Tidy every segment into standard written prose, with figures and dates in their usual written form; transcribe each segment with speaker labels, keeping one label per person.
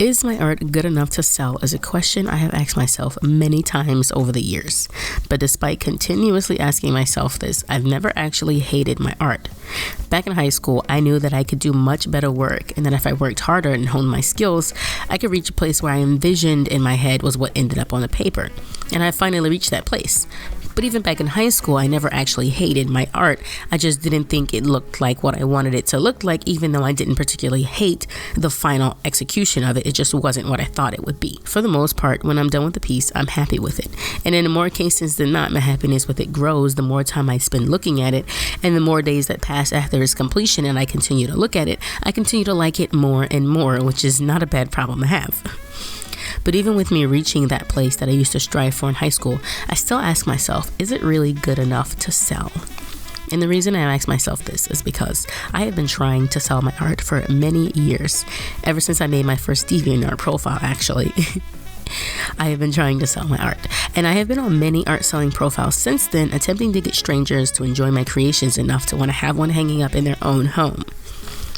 Speaker 1: Is my art good enough to sell is a question I have asked myself many times over the years. But despite continuously asking myself this, I've never actually hated my art. Back in high school, I knew that I could do much better work, and that if I worked harder and honed my skills, I could reach a place where I envisioned in my head was what ended up on the paper. And I finally reached that place. But even back in high school, I never actually hated my art. I just didn't think it looked like what I wanted it to look like, even though I didn't particularly hate the final execution of it. It just wasn't what I thought it would be. For the most part, when I'm done with the piece, I'm happy with it. And in more cases than not, my happiness with it grows the more time I spend looking at it, and the more days that pass after its completion and I continue to look at it, I continue to like it more and more, which is not a bad problem to have. But even with me reaching that place that I used to strive for in high school, I still ask myself, is it really good enough to sell? And the reason I ask myself this is because I have been trying to sell my art for many years, ever since I made my first DeviantArt profile, actually. I have been trying to sell my art, and I have been on many art selling profiles since then, attempting to get strangers to enjoy my creations enough to want to have one hanging up in their own home.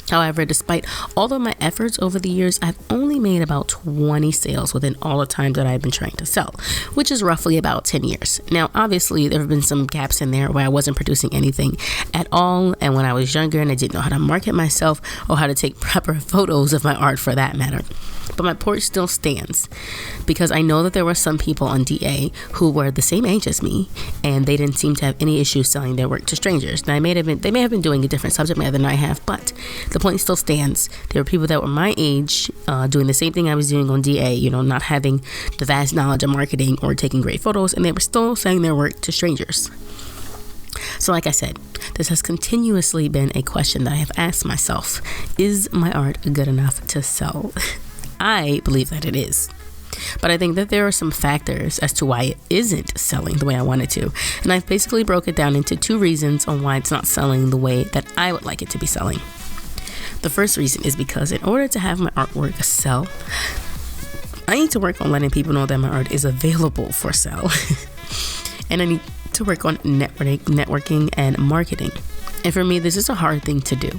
Speaker 1: However, despite all of my efforts over the years, I've only made about 20 sales within all the time that I've been trying to sell, which is roughly about 10 years. Now, obviously, there have been some gaps in there where I wasn't producing anything at all, and when I was younger and I didn't know how to market myself or how to take proper photos of my art for that matter. But my point still stands, because I know that there were some people on DA who were the same age as me, and they didn't seem to have any issues selling their work to strangers. Now, they may have been doing a different subject matter than I have, but the point still stands. There were people that were my age doing the same thing I was doing on DA, not having the vast knowledge of marketing or taking great photos, and they were still selling their work to strangers. So like I said, this has continuously been a question that I have asked myself. Is my art good enough to sell? I believe that it is. But I think that there are some factors as to why it isn't selling the way I want it to. And I've basically broke it down into 2 reasons on why it's not selling the way that I would like it to be selling. The first reason is because in order to have my artwork sell, I need to work on letting people know that my art is available for sale. And I need to work on networking and marketing. And for me, this is a hard thing to do.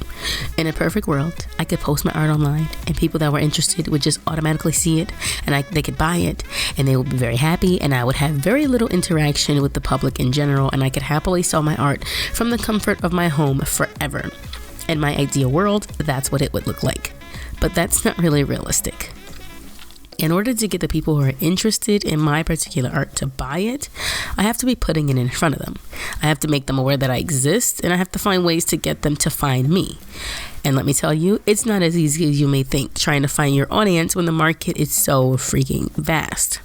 Speaker 1: In a perfect world, I could post my art online and people that were interested would just automatically see it, and they could buy it, and they would be very happy, and I would have very little interaction with the public in general, and I could happily sell my art from the comfort of my home forever. In my ideal world, that's what it would look like. But that's not really realistic. In order to get the people who are interested in my particular art to buy it, I have to be putting it in front of them. I have to make them aware that I exist, and I have to find ways to get them to find me. And let me tell you, it's not as easy as you may think trying to find your audience when the market is so freaking vast.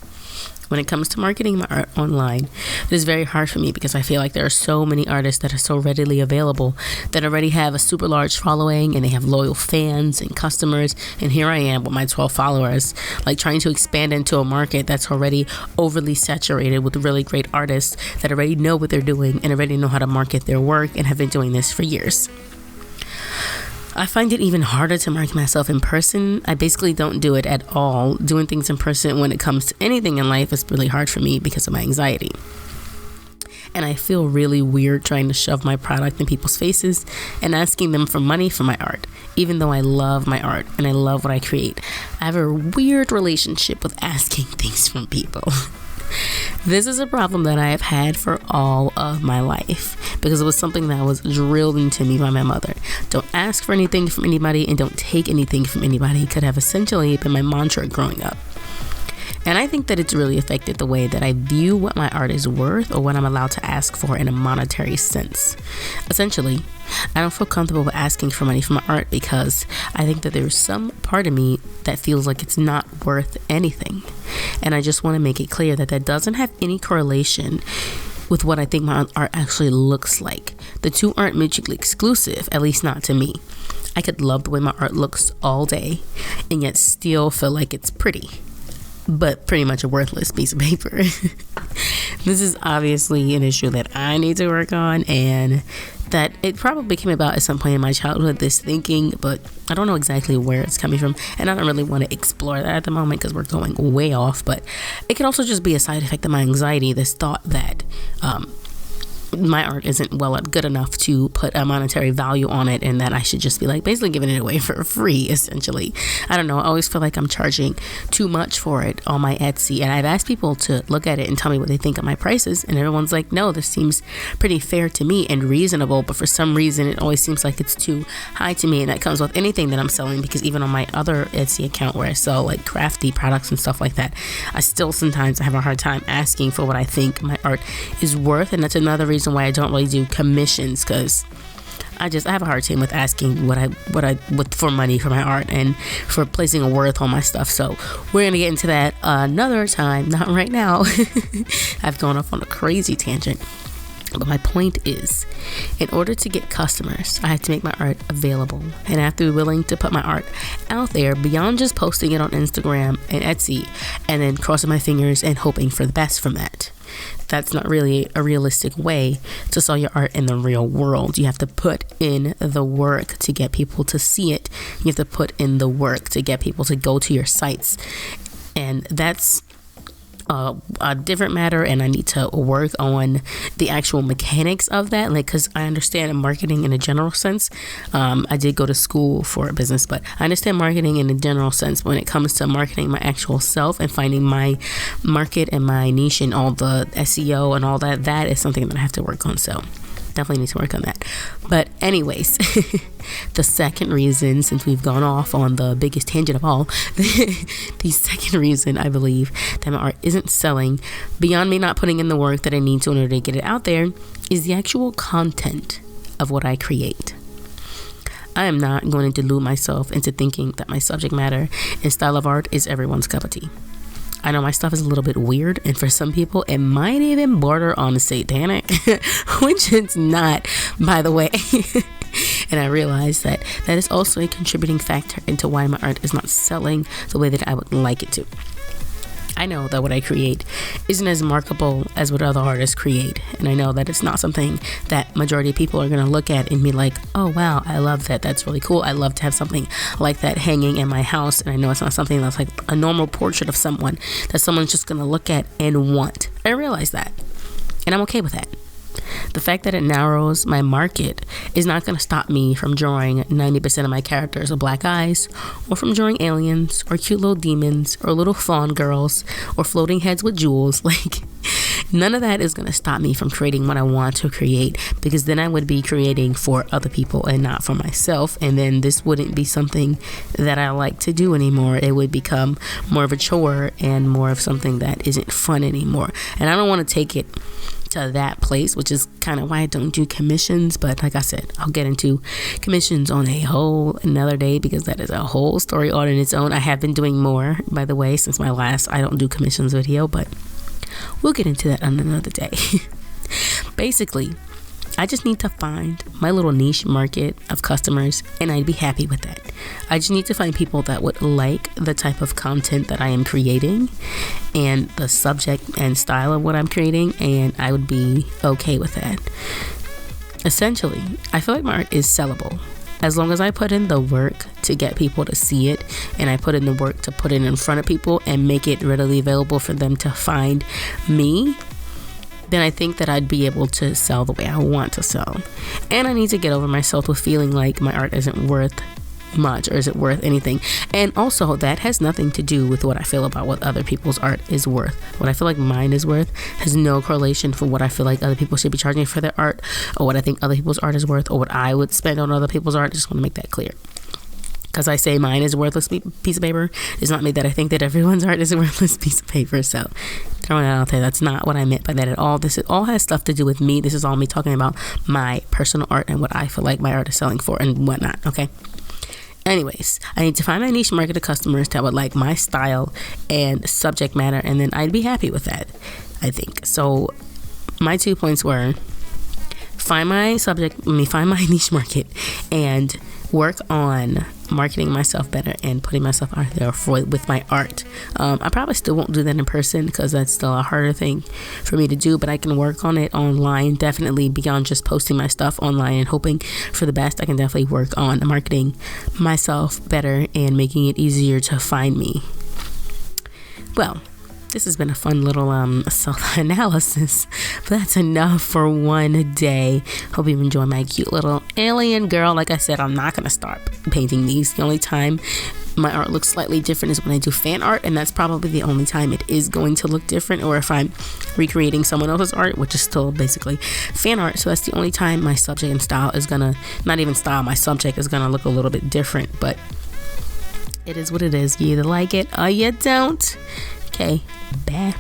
Speaker 1: When it comes to marketing my art online, it is very hard for me because I feel like there are so many artists that are so readily available that already have a super large following, and they have loyal fans and customers. And here I am with my 12 followers, like trying to expand into a market that's already overly saturated with really great artists that already know what they're doing and already know how to market their work and have been doing this for years. I find it even harder to market myself in person. I basically don't do it at all. Doing things in person when it comes to anything in life is really hard for me because of my anxiety. And I feel really weird trying to shove my product in people's faces and asking them for money for my art, even though I love my art and I love what I create. I have a weird relationship with asking things from people. This is a problem that I have had for all of my life because it was something that was drilled into me by my mother. Don't ask for anything from anybody and don't take anything from anybody could have essentially been my mantra growing up. And I think that it's really affected the way that I view what my art is worth or what I'm allowed to ask for in a monetary sense. Essentially, I don't feel comfortable with asking for money for my art because I think that there's some part of me that feels like it's not worth anything. And I just want to make it clear that that doesn't have any correlation with what I think my art actually looks like. The two aren't mutually exclusive, at least not to me. I could love the way my art looks all day and yet still feel like it's pretty, but pretty much a worthless piece of paper. This is obviously an issue that I need to work on, and that it probably came about at some point in my childhood, this thinking, but I don't know exactly where it's coming from, and I don't really want to explore that at the moment because we're going way off. But it could also just be a side effect of my anxiety, this thought that my art isn't good enough to put a monetary value on it, and that I should just be like basically giving it away for free, essentially. I don't know, I always feel like I'm charging too much for it on my Etsy, and I've asked people to look at it and tell me what they think of my prices, and everyone's like, no, this seems pretty fair to me and reasonable, but for some reason it always seems like it's too high to me. And that comes with anything that I'm selling, because even on my other Etsy account where I sell like crafty products and stuff like that, I still sometimes have a hard time asking for what I think my art is worth. And that's another reason why I don't really do commissions, because I have a hard time with asking what I for money for my art and for placing a worth on my stuff. So we're gonna get into that another time, not right now. I've gone off on a crazy tangent. But my point is, in order to get customers, I have to make my art available, and I have to be willing to put my art out there beyond just posting it on Instagram and Etsy and then crossing my fingers and hoping for the best from that. That's not really a realistic way to sell your art in the real world. You have to put in the work to get people to see it. You have to put in the work to get people to go to your sites, and that's a different matter, and I need to work on the actual mechanics of that, like, because I understand marketing in a general sense. I did go to school for business, but I understand marketing in a general sense. When it comes to marketing my actual self and finding my market and my niche and all the SEO and all that, that is something that I have to work on. So definitely need to work on that. But anyways, the second reason, since we've gone off on the biggest tangent of all, the second reason I believe that my art isn't selling, beyond me not putting in the work that I need to in order to get it out there, is the actual content of what I create. I am not going to delude myself into thinking that my subject matter and style of art is everyone's cup of tea. I know my stuff is a little bit weird, and for some people it might even border on satanic, which it's not, by the way. And I realize that is also a contributing factor into why my art is not selling the way that I would like it to. I know that what I create isn't as marketable as what other artists create, and I know that it's not something that majority of people are going to look at and be like, oh wow, I love that, that's really cool, I love to have something like that hanging in my house. And I know it's not something that's like a normal portrait of someone that someone's just going to look at and want. I realize that, and I'm okay with that. The fact that it narrows my market is not going to stop me from drawing 90% of my characters with black eyes, or from drawing aliens, or cute little demons, or little fawn girls, or floating heads with jewels. Like, none of that is going to stop me from creating what I want to create, because then I would be creating for other people and not for myself. And then this wouldn't be something that I like to do anymore. It would become more of a chore and more of something that isn't fun anymore. And I don't want to take it to that place, which is kind of why I don't do commissions. But like I said, I'll get into commissions on a whole another day, because that is a whole story all in its own. I have been doing more, by the way, since my last I don't do commissions video, but we'll get into that on another day. Basically, I just need to find my little niche market of customers, and I'd be happy with that. I just need to find people that would like the type of content that I am creating and the subject and style of what I'm creating, and I would be okay with that. Essentially, I feel like my art is sellable. As long as I put in the work to get people to see it, and I put in the work to put it in front of people and make it readily available for them to find me, then I think that I'd be able to sell the way I want to sell. And I need to get over myself with feeling like my art isn't worth much, or is it worth anything. And also, that has nothing to do with what I feel about what other people's art is worth. What I feel like mine is worth has no correlation for what I feel like other people should be charging for their art, or what I think other people's art is worth, or what I would spend on other people's art. I just want to make that clear. Because I say mine is a worthless piece of paper does not mean that I think that everyone's art is a worthless piece of paper. So throwing that out there, that's not what I meant by that at all. This all has stuff to do with me. This is all me talking about my personal art and what I feel like my art is selling for and whatnot. Okay. Anyways, I need to find my niche market of customers that would like my style and subject matter, and then I'd be happy with that, I think. So my 2 points were find my niche market, and work on marketing myself better and putting myself out there with my art. I probably still won't do that in person, because that's still a harder thing for me to do, but I can work on it online, definitely, beyond just posting my stuff online and hoping for the best. I can definitely work on marketing myself better and making it easier to find me. Well, This has been a fun little self-analysis, but that's enough for one day. Hope you enjoy my cute little alien girl. Like I said, I'm not going to start painting these. The only time my art looks slightly different is when I do fan art, and that's probably the only time it is going to look different, or if I'm recreating someone else's art, which is still basically fan art. So that's the only time my subject and style is going to, not even style, my subject is going to look a little bit different, but it is what it is. You either like it or you don't. Okay, bye.